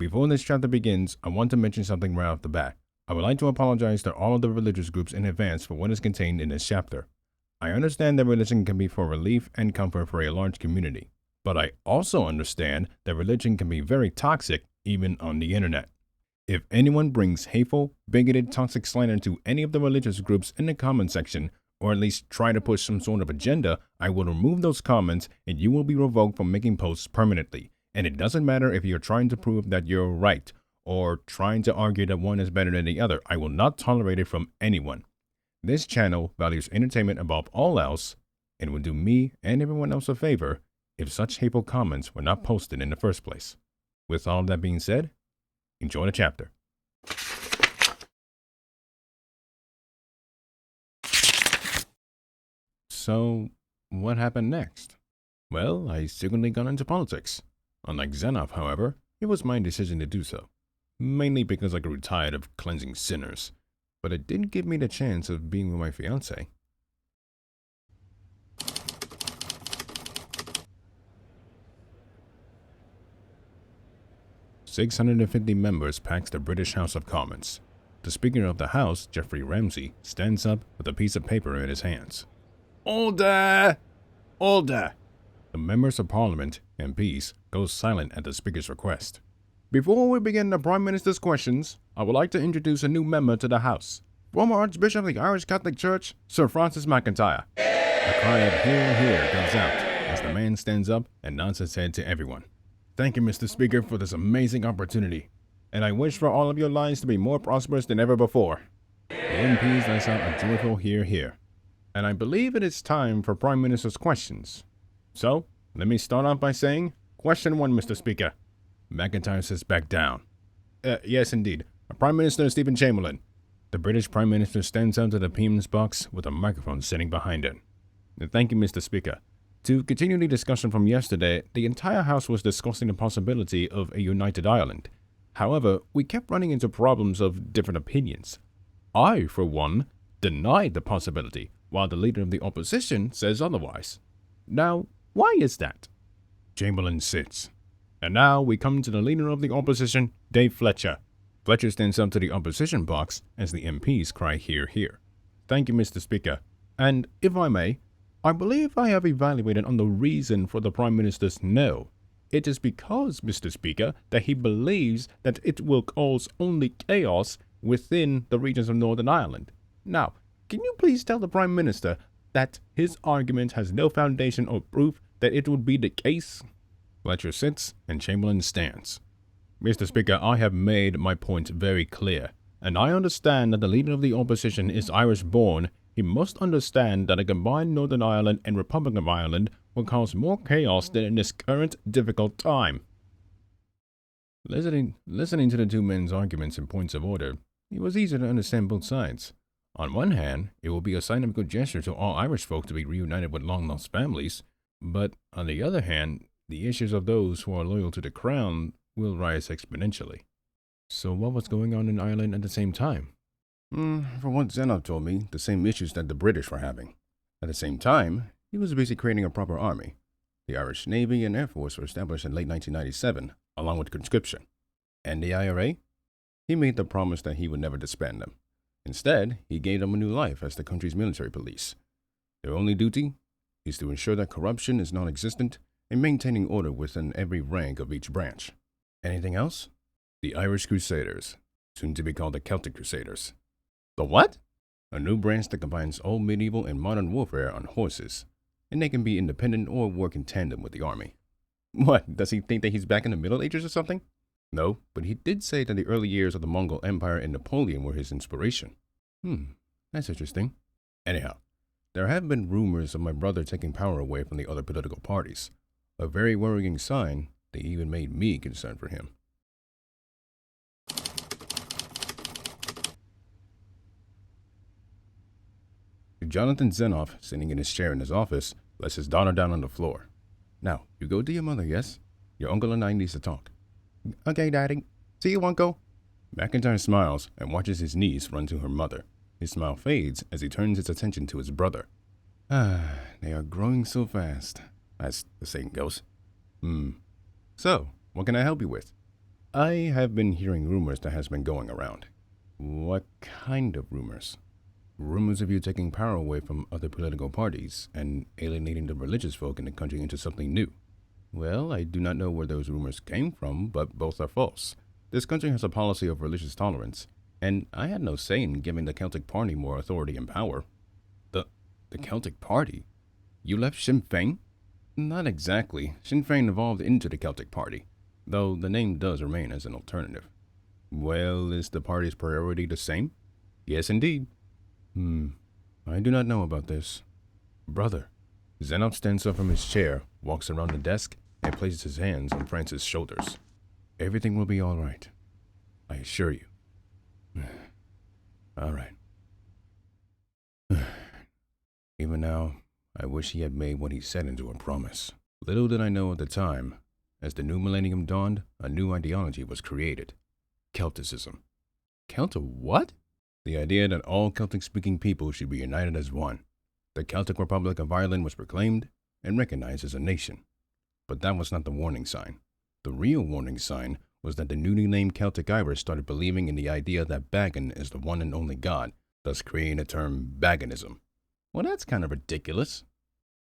Before this chapter begins, I want to mention something right off the bat. I would like to apologize to all of the religious groups in advance for what is contained in this chapter. I understand that religion can be for relief and comfort for a large community, but I also understand that religion can be very toxic even on the internet. If anyone brings hateful, bigoted, toxic slander to any of the religious groups in the comment section, or at least try to push some sort of agenda, I will remove those comments and you will be revoked from making posts permanently. And it doesn't matter if you're trying to prove that you're right or trying to argue that one is better than the other. I will not tolerate it from anyone. This channel values entertainment above all else and would do me and everyone else a favor if such hateful comments were not posted in the first place. With all that being said, enjoy the chapter. So, what happened next? Well, I secretly got into politics. Unlike Zanoff, however, it was my decision to do so. Mainly because I grew tired of cleansing sinners. But it did give me the chance of being with my fiancée. "650 members packs the British House of Commons. The Speaker of the House, Geoffrey Ramsey, stands up with a piece of paper in his hands. Order! Order! The members of Parliament, MPs, go silent at the Speaker's request. Before we begin the Prime Minister's questions, I would like to introduce a new member to the House. Former Archbishop of the Irish Catholic Church, Sir Francis McIntyre. A cry of hear, hear goes out as the man stands up and nods his head to everyone. Thank you, Mr. Speaker, for this amazing opportunity, and I wish for all of your lives to be more prosperous than ever before. The MPs let out a joyful hear, hear. And I believe it is time for Prime Minister's questions. So, let me start off by saying, Question 1, Mr. Speaker. McIntyre sits back down. Yes, indeed. Prime Minister Stephen Chamberlain. The British Prime Minister stands up to the PM's box with a microphone sitting behind it. Thank you, Mr. Speaker. To continue the discussion from yesterday, the entire House was discussing the possibility of a united Ireland. However, we kept running into problems of different opinions. I, for one, denied the possibility, while the leader of the opposition says otherwise. Now, why is that? Chamberlain sits. And now we come to the leader of the opposition, Dave Fletcher. Fletcher stands up to the opposition box as the MPs cry hear, hear. Thank you, Mr. Speaker. And, if I may, I believe I have evaluated on the reason for the Prime Minister's no. It is because, Mr. Speaker, that he believes that it will cause only chaos within the regions of Northern Ireland. Now, can you please tell the Prime Minister that his argument has no foundation or proof that it would be the case? Fletcher sits and Chamberlain stands. Mr. Speaker, I have made my point very clear, and I understand that the leader of the opposition is Irish-born. He must understand that a combined Northern Ireland and Republic of Ireland will cause more chaos than in this current difficult time. Listening to the two men's arguments and points of order, it was easy to understand both sides. On one hand, it will be a sign of good gesture to all Irish folk to be reunited with long-lost families, but on the other hand, the issues of those who are loyal to the crown will rise exponentially. So what was going on in Ireland at the same time? From what Zanoff told me, the same issues that the British were having. At the same time, he was busy creating a proper army. The Irish Navy and Air Force were established in late 1997, along with conscription. And the IRA? He made the promise that he would never disband them. Instead, he gave them a new life as the country's military police. Their only duty is to ensure that corruption is non-existent and maintaining order within every rank of each branch. Anything else? The Irish Crusaders, soon to be called the Celtic Crusaders. The what? A new branch that combines old medieval and modern warfare on horses, and they can be independent or work in tandem with the army. What, does he think that he's back in the Middle Ages or something? No, but he did say that the early years of the Mongol Empire and Napoleon were his inspiration. That's interesting. Anyhow, there have been rumors of my brother taking power away from the other political parties. A very worrying sign. They even made me concerned for him. Jonathan Zanoff, sitting in his chair in his office, lets his daughter down on the floor. Now, you go to your mother, yes? Your uncle and I need to talk. Okay, Daddy. See you, Uncle. McIntyre smiles and watches his niece run to her mother. His smile fades as he turns his attention to his brother. They are growing so fast, as the saying goes. So, what can I help you with? I have been hearing rumors that has been going around. What kind of rumors? Rumors of you taking power away from other political parties and alienating the religious folk in the country into something new. Well, I do not know where those rumors came from, but both are false. This country has a policy of religious tolerance, and I had no say in giving the Celtic Party more authority and power. The Celtic Party? You left Sinn Féin? Not exactly. Sinn Féin evolved into the Celtic Party, though the name does remain as an alternative. Well, is the party's priority the same? Yes, indeed. I do not know about this. Brother. Zanoff stands up from his chair, walks around the desk, and places his hands on Francis' shoulders. Everything will be all right. I assure you. All right. Even now, I wish he had made what he said into a promise. Little did I know at the time, as the new millennium dawned, a new ideology was created. Celticism. What? The idea that all Celtic-speaking people should be united as one. The Celtic Republic of Ireland was proclaimed and recognized as a nation. But that was not the warning sign. The real warning sign was that the newly named Celtic Irish started believing in the idea that Bagan is the one and only God, thus creating the term Baganism. Well, that's kind of ridiculous.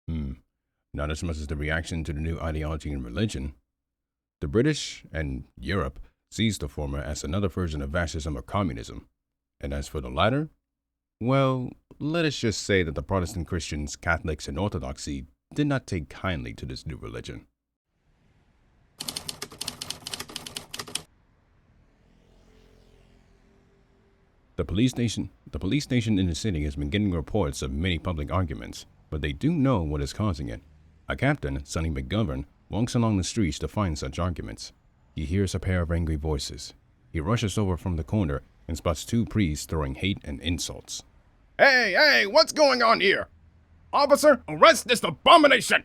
Not as much as the reaction to the new ideology and religion. The British and Europe sees the former as another version of fascism or communism. And as for the latter, well, let us just say that the Protestant Christians, Catholics, and Orthodoxy did not take kindly to this new religion. The police station in the city has been getting reports of many public arguments, but they do know what is causing it. A captain, Sonny McGovern, walks along the streets to find such arguments. He hears a pair of angry voices. He rushes over from the corner and spots two priests throwing hate and insults. Hey, what's going on here? Officer, arrest this abomination!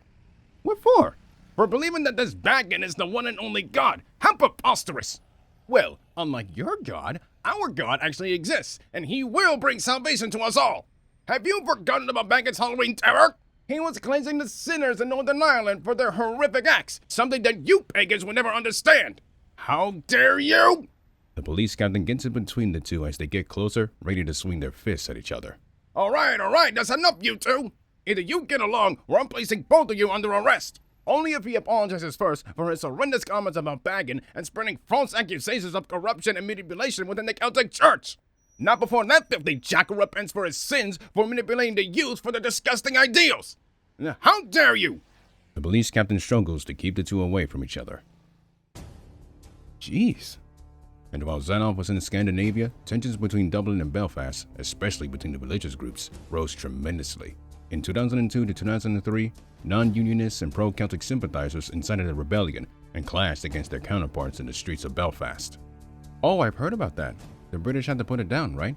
What for? For believing that this Bagan is the one and only God. How preposterous! Well, unlike your God, our God actually exists, and he will bring salvation to us all. Have you forgotten about Bagan's Halloween terror? He was cleansing the sinners in Northern Ireland for their horrific acts, something that you pagans will never understand. How dare you! The police captain gets in between the two as they get closer, ready to swing their fists at each other. All right, that's enough, you two. Either you get along, or I'm placing both of you under arrest. Only if he apologizes first for his horrendous comments about Bagan and spreading false accusations of corruption and manipulation within the Celtic Church. Not before that filthy jacker repents for his sins for manipulating the youth for their disgusting ideals. How dare you! The police captain struggles to keep the two away from each other. Jeez. And while Zanoff was in Scandinavia, tensions between Dublin and Belfast, especially between the religious groups, rose tremendously. In 2002 to 2003, non-unionists and pro-Celtic sympathizers incited a rebellion and clashed against their counterparts in the streets of Belfast. Oh, I've heard about that. The British had to put it down, right?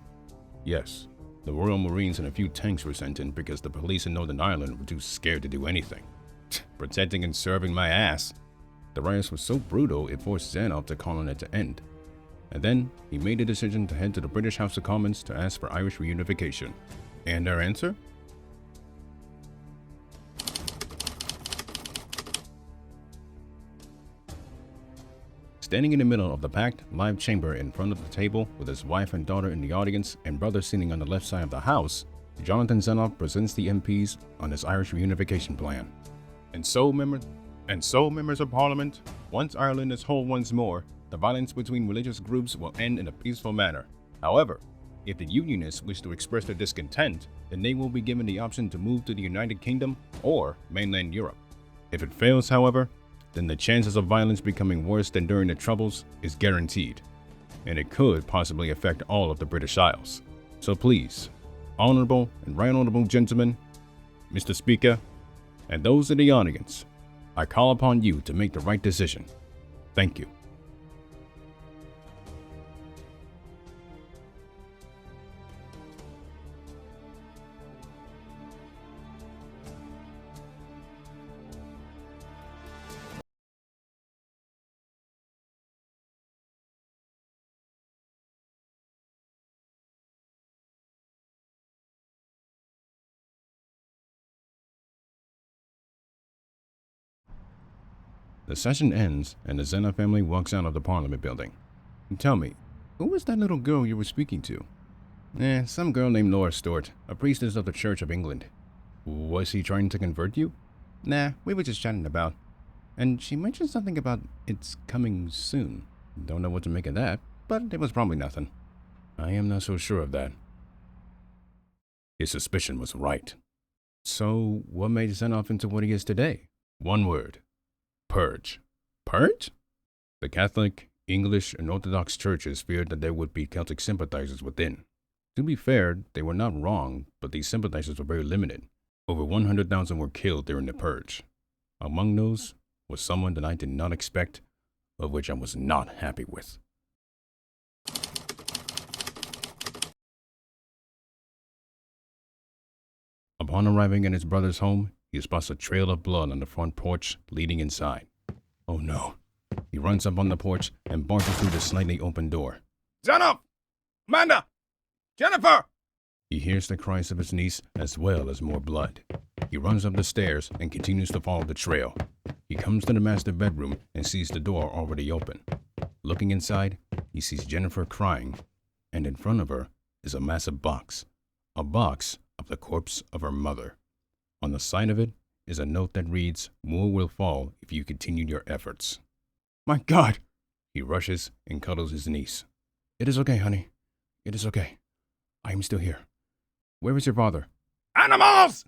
Yes. The Royal Marines and a few tanks were sent in because the police in Northern Ireland were too scared to do anything. Protecting and serving my ass. The riots were so brutal it forced Zanoff to call on it to end. And then, he made the decision to head to the British House of Commons to ask for Irish reunification. And their answer? Standing in the middle of the packed, live chamber in front of the table with his wife and daughter in the audience and brother sitting on the left side of the House, Jonathan Zanoff presents the MPs on his Irish reunification plan. And so members of Parliament, once Ireland is whole once more, the violence between religious groups will end in a peaceful manner. However, if the Unionists wish to express their discontent, then they will be given the option to move to the United Kingdom or mainland Europe. If it fails, however, then the chances of violence becoming worse than during the Troubles is guaranteed, and it could possibly affect all of the British Isles. So please, honorable and right honorable gentlemen, Mr. Speaker, and those in the audience, I call upon you to make the right decision. Thank you. The session ends and the Zanoff family walks out of the Parliament building. Tell me, who was that little girl you were speaking to? Some girl named Laura Stewart, a priestess of the Church of England. Was he trying to convert you? Nah, we were just chatting about. And she mentioned something about it's coming soon. Don't know what to make of that, but it was probably nothing. I am not so sure of that. His suspicion was right. So, what made Zanoff into what he is today? One word. Purge. Purge? The Catholic, English, and Orthodox churches feared that there would be Celtic sympathizers within. To be fair, they were not wrong, but these sympathizers were very limited. Over 100,000 were killed during the purge. Among those was someone that I did not expect, of which I was not happy with. Upon arriving at his brother's home, he spots a trail of blood on the front porch leading inside. Oh no. He runs up on the porch and barges through the slightly open door. Zanoff! Amanda! Jennifer! He hears the cries of his niece as well as more blood. He runs up the stairs and continues to follow the trail. He comes to the master bedroom and sees the door already open. Looking inside, he sees Jennifer crying, and in front of her is a massive box. A box of the corpse of her mother. On the side of it is a note that reads, "More will fall if you continue your efforts." My God! He rushes and cuddles his niece. It is okay, honey. It is okay. I am still here. Where is your father? Animals!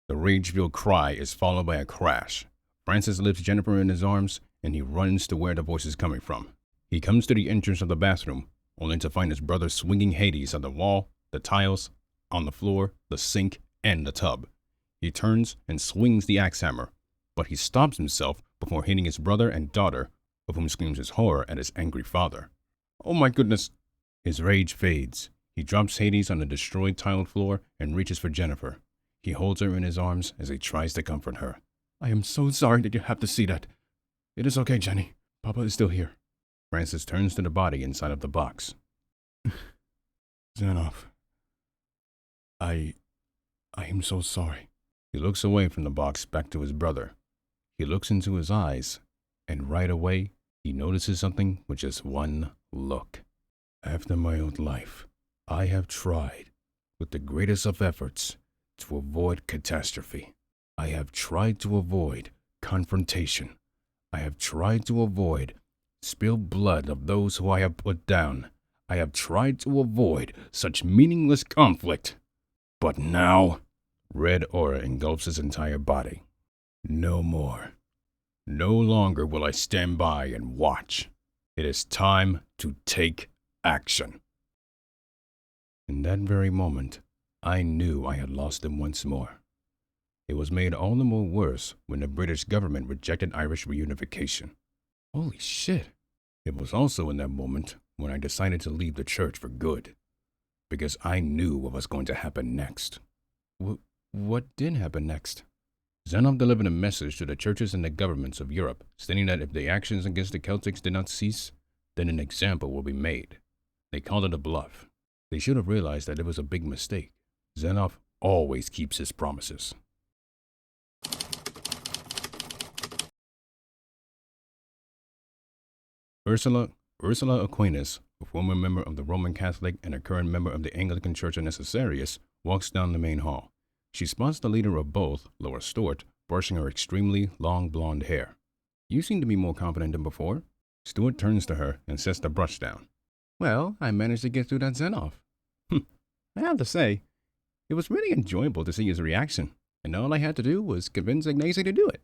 The rage-filled cry is followed by a crash. Francis lifts Jennifer in his arms, and he runs to where the voice is coming from. He comes to the entrance of the bathroom, only to find his brother swinging Hades on the wall, the tiles, on the floor, the sink, and the tub. He turns and swings the axe hammer, but he stops himself before hitting his brother and daughter, of whom screams his horror at his angry father. Oh my goodness! His rage fades. He drops Hades on the destroyed tiled floor and reaches for Jennifer. He holds her in his arms as he tries to comfort her. I am so sorry that you have to see that. It is okay, Jenny. Papa is still here. Francis turns to the body inside of the box. Zanoff. I am so sorry. He looks away from the box back to his brother. He looks into his eyes, and right away, he notices something with just one look. After my old life, I have tried, with the greatest of efforts, to avoid catastrophe. I have tried to avoid confrontation. I have tried to avoid spilled blood of those who I have put down. I have tried to avoid such meaningless conflict. But now, red aura engulfs his entire body. No more. No longer will I stand by and watch. It is time to take action. In that very moment, I knew I had lost him once more. It was made all the more worse when the British government rejected Irish reunification. Holy shit. It was also in that moment when I decided to leave the church for good, because I knew what was going to happen next. What did happen next? Zanoff delivered a message to the churches and the governments of Europe, stating that if the actions against the Celtics did not cease, then an example will be made. They called it a bluff. They should have realized that it was a big mistake. Zanoff always keeps his promises. Ursula Aquinas, a former member of the Roman Catholic and a current member of the Anglican Church of Necessarius, walks down the main hall. She spots the leader of both, Laura Stewart, brushing her extremely long blonde hair. You seem to be more confident than before. Stewart turns to her and sets the brush down. Well, I managed to get through that Zanoff. I have to say, it was really enjoyable to see his reaction, and all I had to do was convince Ignacy to do it.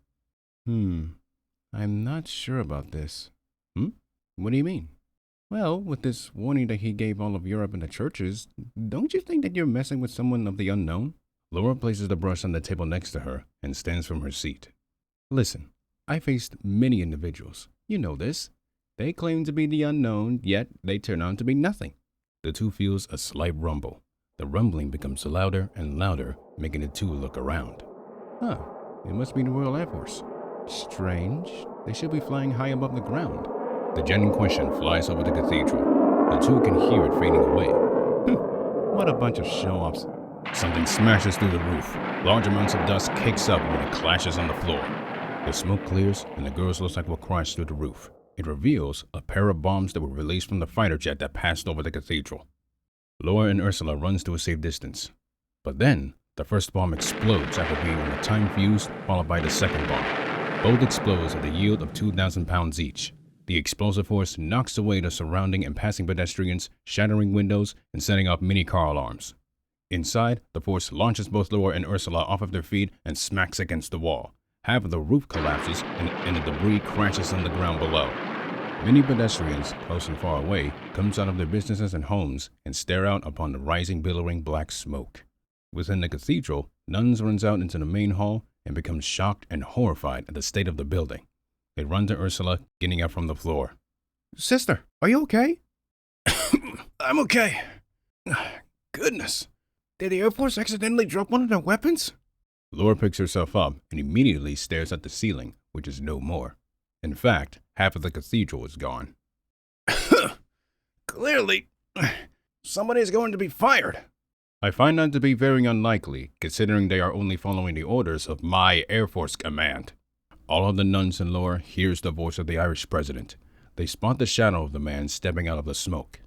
I'm not sure about this. What do you mean? Well, with this warning that he gave all of Europe and the churches, don't you think that you're messing with someone of the unknown? Laura places the brush on the table next to her and stands from her seat. Listen, I faced many individuals. You know this. They claim to be the unknown, yet they turn out to be nothing. The two feels a slight rumble. The rumbling becomes louder and louder, making the two look around. It must be the Royal Air Force. Strange. They should be flying high above the ground. The jet in question flies over the cathedral. The two can hear it fading away. What a bunch of show-offs. Something smashes through the roof. Large amounts of dust kicks up when it clashes on the floor. The smoke clears and the girls look like will crash through the roof. It reveals a pair of bombs that were released from the fighter jet that passed over the cathedral. Laura and Ursula runs to a safe distance. But then, the first bomb explodes after being on a time fuse, followed by the second bomb. Both explode at a yield of 2,000 pounds each. The explosive force knocks away the surrounding and passing pedestrians, shattering windows and setting off mini car alarms. Inside, the force launches both Laura and Ursula off of their feet and smacks against the wall. Half of the roof collapses and the debris crashes on the ground below. Many pedestrians, close and far away, comes out of their businesses and homes and stare out upon the rising, billowing black smoke. Within the cathedral, nuns runs out into the main hall and becomes shocked and horrified at the state of the building. They run to Ursula, getting up from the floor. Sister, are you okay? I'm okay. Goodness. Did the Air Force accidentally drop one of their weapons? Laura picks herself up and immediately stares at the ceiling, which is no more. In fact, half of the cathedral is gone. Clearly, somebody is going to be fired. I find that to be very unlikely, considering they are only following the orders of my Air Force command. All of the nuns and Laura hears the voice of the Irish president. They spot the shadow of the man stepping out of the smoke.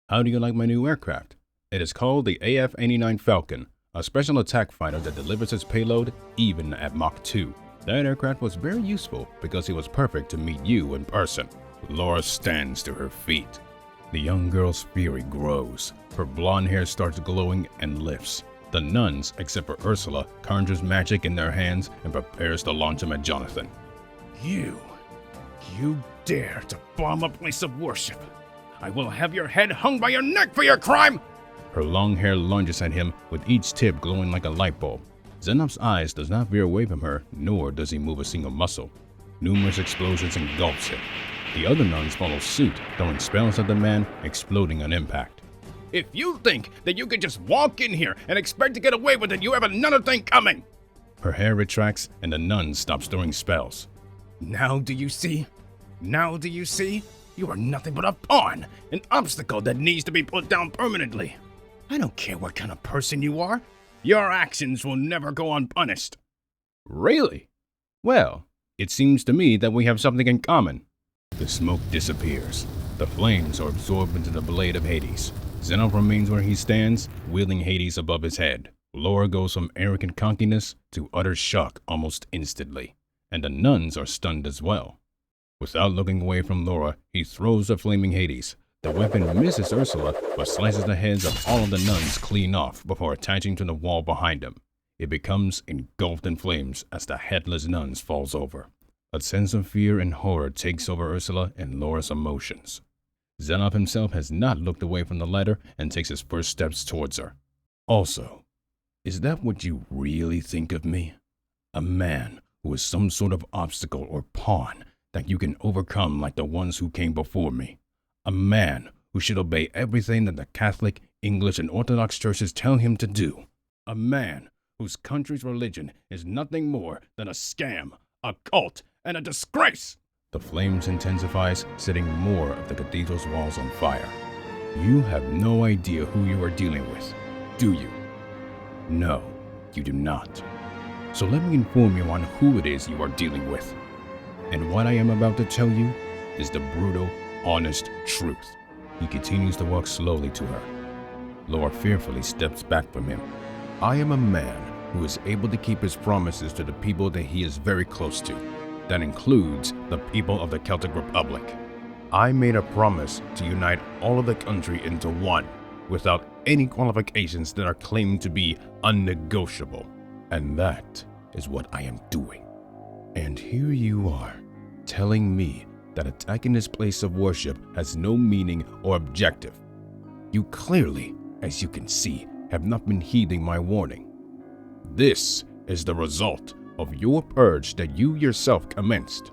How do you like my new aircraft? It is called the AF-89 Falcon, a special attack fighter that delivers its payload even at Mach 2. That aircraft was very useful because it was perfect to meet you in person. Laura stands to her feet. The young girl's fury grows. Her blonde hair starts glowing and lifts. The nuns, except for Ursula, conjures magic in their hands and prepares to launch them at Jonathan. You dare to bomb a place of worship. I will have your head hung by your neck for your crime! Her long hair lunges at him, with each tip glowing like a light bulb. Zanoff's eyes does not veer away from her, nor does he move a single muscle. Numerous explosions engulfs him. The other nuns follow suit, throwing spells at the man, exploding on impact. If you think that you can just walk in here and expect to get away with it, you have another thing coming! Her hair retracts, and the nun stops throwing spells. Now do you see? Now do you see? You are nothing but a pawn, an obstacle that needs to be put down permanently. I don't care what kind of person you are. Your actions will never go unpunished. Really? Well, it seems to me that we have something in common. The smoke disappears. The flames are absorbed into the blade of Hades. Zanoff remains where he stands, wielding Hades above his head. Laura goes from arrogant cockiness to utter shock almost instantly, and the nuns are stunned as well. Without looking away from Laura, he throws the flaming Hades. The weapon misses Ursula, but slices the heads of all of the nuns clean off before attaching to the wall behind him. It becomes engulfed in flames as the headless nuns falls over. A sense of fear and horror takes over Ursula and Laura's emotions. Zanoff himself has not looked away from the ladder and takes his first steps towards her. Also, is that what you really think of me? A man who is some sort of obstacle or pawn that you can overcome like the ones who came before me? A man who should obey everything that the Catholic, English, and Orthodox churches tell him to do. A man whose country's religion is nothing more than a scam, a cult, and a disgrace. The flames intensifies, setting more of the cathedral's walls on fire. You have no idea who you are dealing with, do you? No, you do not. So let me inform you on who it is you are dealing with. And what I am about to tell you is the brutal, honest truth. He continues to walk slowly to her. Laura fearfully steps back from him. I am a man who is able to keep his promises to the people that he is very close to. That includes the people of the Celtic Republic. I made a promise to unite all of the country into one, without any qualifications that are claimed to be unnegotiable. And that is what I am doing. And here you are, telling me that attacking this place of worship has no meaning or objective. You clearly, as you can see, have not been heeding my warning. This is the result of your purge that you yourself commenced.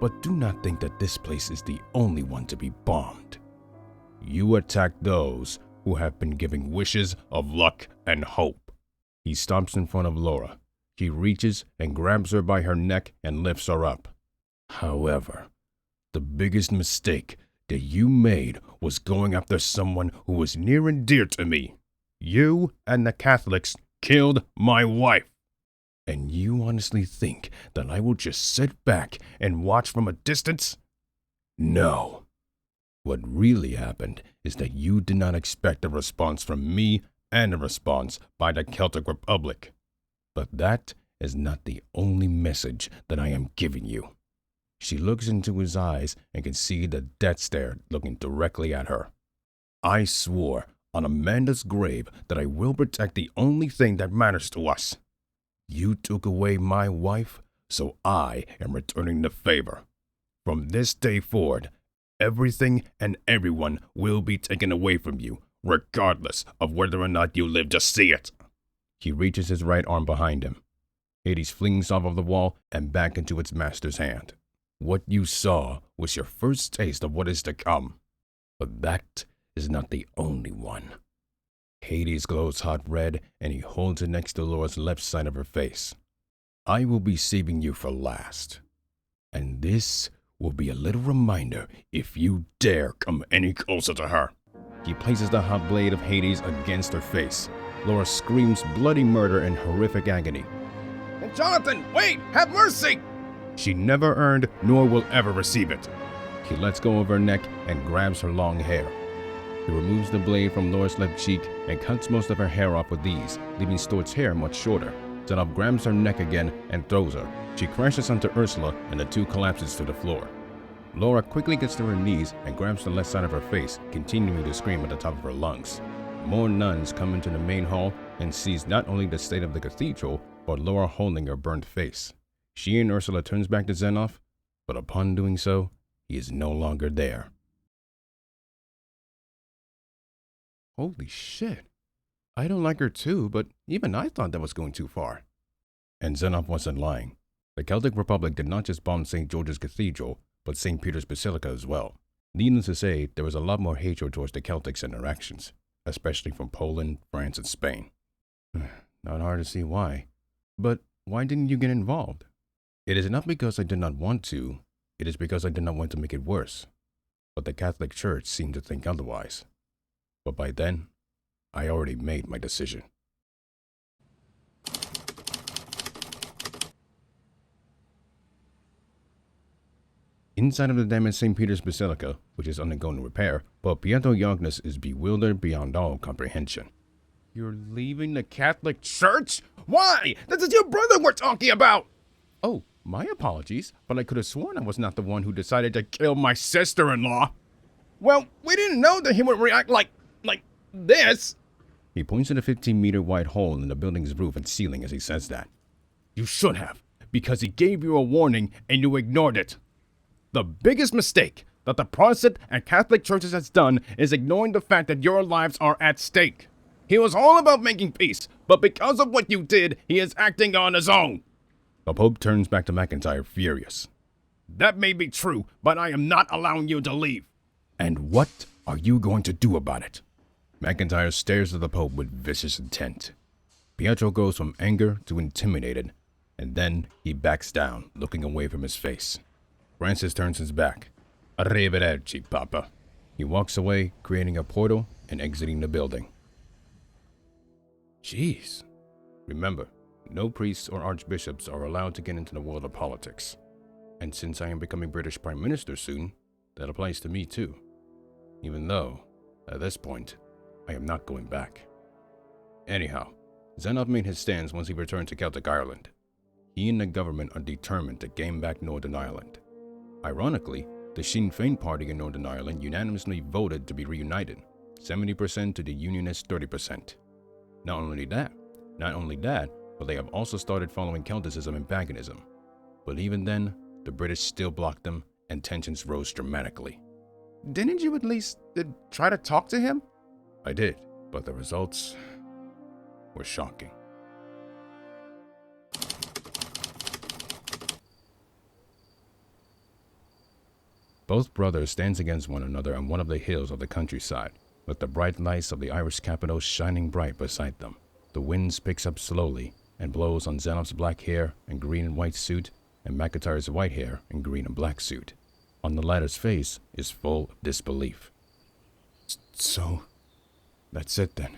But do not think that this place is the only one to be bombed. You attack those who have been giving wishes of luck and hope. He stops in front of Laura. He reaches and grabs her by her neck and lifts her up. However, the biggest mistake that you made was going after someone who was near and dear to me. You and the Catholics killed my wife. And you honestly think that I will just sit back and watch from a distance? No. What really happened is that you did not expect a response from me and a response by the Celtic Republic. But that is not the only message that I am giving you. She looks into his eyes and can see the death stare looking directly at her. I swore on Amanda's grave that I will protect the only thing that matters to us. You took away my wife, so I am returning the favor. From this day forward, everything and everyone will be taken away from you, regardless of whether or not you live to see it. He reaches his right arm behind him. Hades flings off of the wall and back into its master's hand. What you saw was your first taste of what is to come. But that is not the only one. Hades glows hot red, and he holds it next to Laura's left side of her face. I will be saving you for last. And this will be a little reminder if you dare come any closer to her. He places the hot blade of Hades against her face. Laura screams bloody murder and horrific agony. And Jonathan, wait! Have mercy! She never earned nor will ever receive it. He lets go of her neck and grabs her long hair. He removes the blade from Laura's left cheek and cuts most of her hair off with these, leaving Stuart's hair much shorter. Zanoff grabs her neck again and throws her. She crashes onto Ursula and the two collapses to the floor. Laura quickly gets to her knees and grabs the left side of her face, continuing to scream at the top of her lungs. More nuns come into the main hall and sees not only the state of the cathedral, but Laura holding her burnt face. She and Ursula turns back to Zanoff, but upon doing so, he is no longer there. Holy shit. I don't like her too, but even I thought that was going too far. And Zanoff wasn't lying. The Celtic Republic did not just bomb St. George's Cathedral, but St. Peter's Basilica as well. Needless to say, there was a lot more hatred towards the Celtics in their actions, especially from Poland, France, and Spain. Not hard to see why. But why didn't you get involved? It is not because I did not want to, it is because I did not want to make it worse. But the Catholic Church seemed to think otherwise. But by then, I already made my decision. Inside of the damaged St. Peter's Basilica, which is undergoing repair, but Pietro Yognas is bewildered beyond all comprehension. You're leaving the Catholic Church? Why? This is your brother we're talking about! Oh, my apologies, but I could have sworn I was not the one who decided to Kill my sister-in-law. Well, we didn't know that he would react like this. He points at a 15-meter wide hole in the building's roof and ceiling as he says that. You should have, because he gave you a warning and you ignored it. The biggest mistake that the Protestant and Catholic churches has done is ignoring the fact that your lives are at stake. He was all about making peace, but because of what you did, he is acting on his own. The Pope turns back to McIntyre, furious. That may be true, but I am not allowing you to leave. And what are you going to do about it? McIntyre stares at the Pope with vicious intent. Pietro goes from anger to intimidated, and then he backs down, looking away from his face. Francis turns his back. Arrivederci, Papa. He walks away, creating a portal and exiting the building. Jeez. Remember, no priests or archbishops are allowed to get into the world of politics. And since I am becoming British Prime Minister soon, that applies to me too. Even though, at this point, I am not going back. Anyhow, Zanoff made his stance once he returned to Celtic Ireland. He and the government are determined to gain back Northern Ireland. Ironically, the Sinn Féin party in Northern Ireland unanimously voted to be reunited, 70% to the Unionist 30%. Not only that, but they have also started following Celticism and paganism. But even then, the British still blocked them and tensions rose dramatically. Didn't you at least try to talk to him? I did, but the results were shocking. Both brothers stand against one another on one of the hills of the countryside, with the bright lights of the Irish capital shining bright beside them. The wind picks up slowly and blows on Zanoff's black hair and green and white suit, and McIntyre's white hair and green and black suit. On the latter's face is full of disbelief. So, that's it then.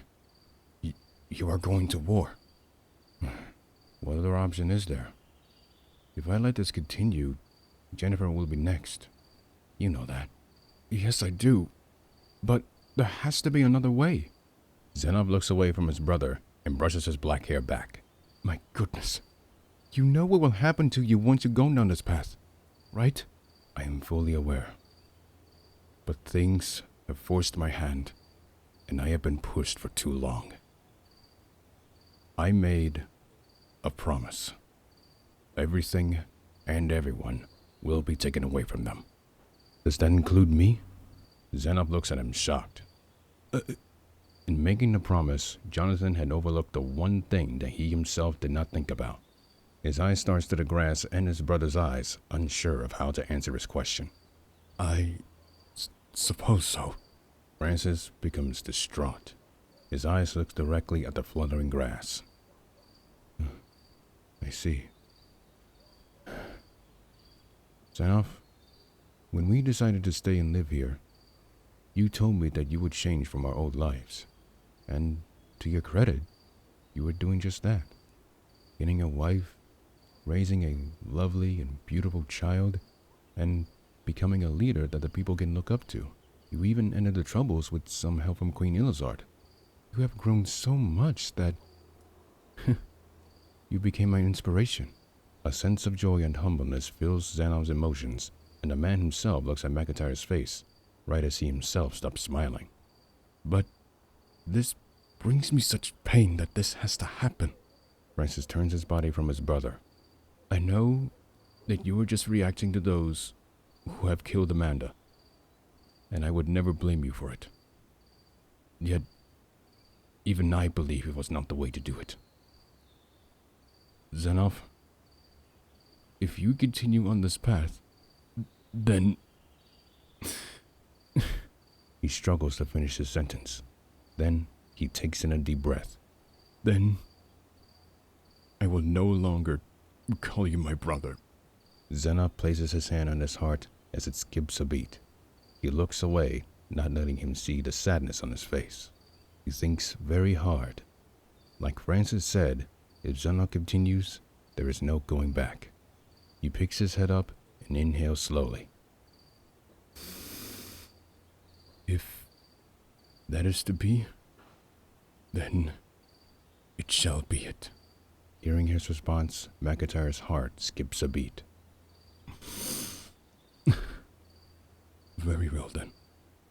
You are going to war. What other option is there? If I let this continue, Jennifer will be next. You know that. Yes, I do. But there has to be another way. Zanoff looks away from his brother and brushes his black hair back. My goodness. You know what will happen to you once you go down this path, right? I am fully aware. But things have forced my hand, and I have been pushed for too long. I made a promise. Everything and everyone will be taken away from them. Does that include me? Zanoff looks at him shocked. In making the promise, Jonathan had overlooked the one thing that he himself did not think about. His eyes starts to the grass and his brother's eyes, unsure of how to answer his question. I suppose so. Francis becomes distraught. His eyes look directly at the fluttering grass. I see. Zanoff, when we decided to stay and live here, you told me that you would change from our old lives. And to your credit, you were doing just that. Getting a wife, raising a lovely and beautiful child, and becoming a leader that the people can look up to. You even ended the troubles with some help from Queen Ilizard. You have grown so much that you became my inspiration. A sense of joy and humbleness fills Zanoff's emotions, and the man himself looks at McIntyre's face, right as he himself stops smiling. But this brings me such pain that this has to happen. Francis turns his body from his brother. I know that you were just reacting to those who have killed Amanda, and I would never blame you for it. Yet, even I believe it was not the way to do it. Zanoff, if you continue on this path, then... He struggles to finish his sentence. Then he takes in a deep breath. Then I will no longer call you my brother. Zanoff places his hand on his heart as it skips a beat. He looks away, not letting him see the sadness on his face. He thinks very hard. Like Francis said, if Zanoff continues, there is no going back. He picks his head up and inhales slowly. If that is to be, then it shall be it. Hearing his response, McIntyre's heart skips a beat. Very well then.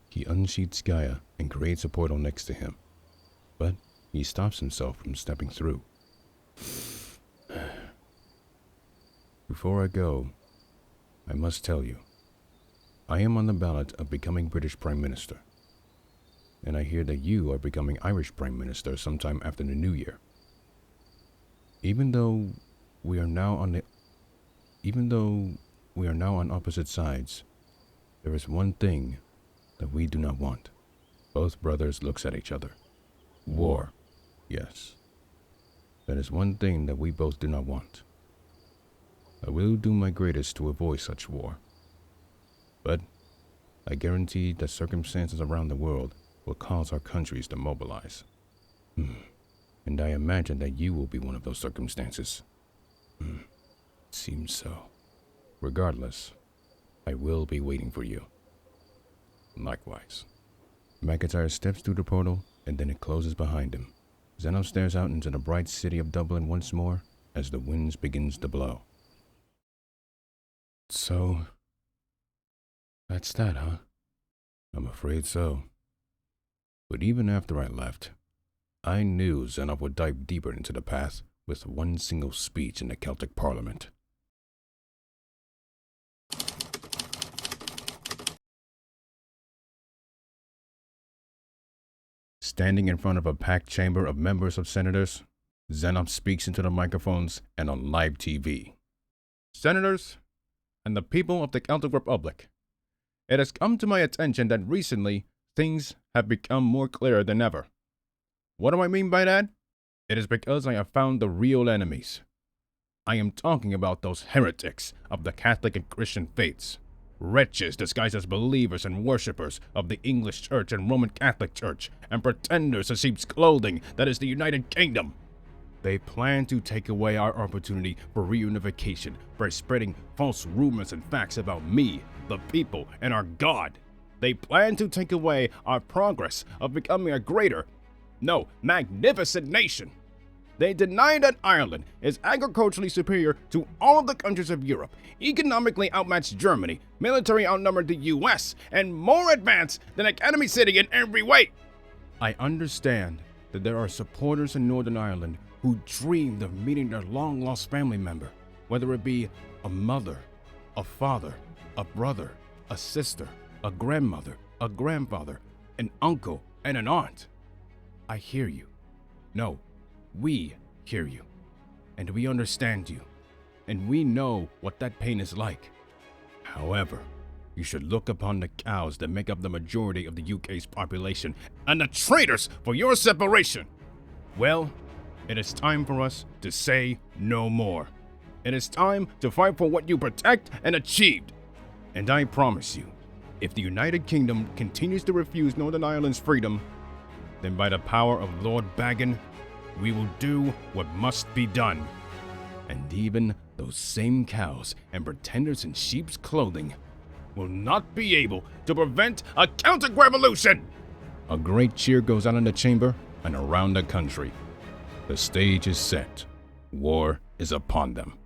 He unsheaths Gaia and creates a portal next to him. But he stops himself from stepping through. Before I go, I must tell you, I am on the ballot of becoming British Prime Minister. And I hear that you are becoming Irish Prime Minister sometime after the New Year. Even though we are now on opposite sides, there is one thing that we do not want. Both brothers looks at each other. War. Yes. That is one thing that we both do not want. I will do my greatest to avoid such war. But I guarantee that circumstances around the world will cause our countries to mobilize. And I imagine that you will be one of those circumstances. Seems so. Regardless, I will be waiting for you. Likewise. McIntyre steps through the portal, and then it closes behind him. Zanoff stares out into the bright city of Dublin once more as the winds begins to blow. So, that's that, huh? I'm afraid so. But even after I left, I knew Zanoff would dive deeper into the path with one single speech in the Celtic Parliament. Standing in front of a packed chamber of members of senators, Zanoff speaks into the microphones and on live TV. Senators and the people of the Celtic Republic, it has come to my attention that recently things have become more clear than ever. What do I mean by that? It is because I have found the real enemies. I am talking about those heretics of the Catholic and Christian faiths. Wretches disguised as believers and worshippers of the English Church and Roman Catholic Church, and pretenders to sheep's clothing that is the United Kingdom. They plan to take away our opportunity for reunification by spreading false rumors and facts about me, the people, and our God. They plan to take away our progress of becoming a greater, no, magnificent nation. They deny that Ireland is agriculturally superior to all of the countries of Europe, economically outmatched Germany, military outnumbered the US, and more advanced than Academy City in every way. I understand that there are supporters in Northern Ireland who dreamed of meeting their long-lost family member, whether it be a mother, a father, a brother, a sister, a grandmother, a grandfather, an uncle, and an aunt. I hear you. No, we hear you. And we understand you. And we know what that pain is like. However, you should look upon the cows that make up the majority of the UK's population and the traitors for your separation. Well, it is time for us to say no more. It is time to fight for what you protect and achieved. And I promise you, if the United Kingdom continues to refuse Northern Ireland's freedom, then by the power of Lord Bagan, we will do what must be done. And even those same cows and pretenders in sheep's clothing will not be able to prevent a counter-revolution. A great cheer goes out in the chamber and around the country. The stage is set. War is upon them.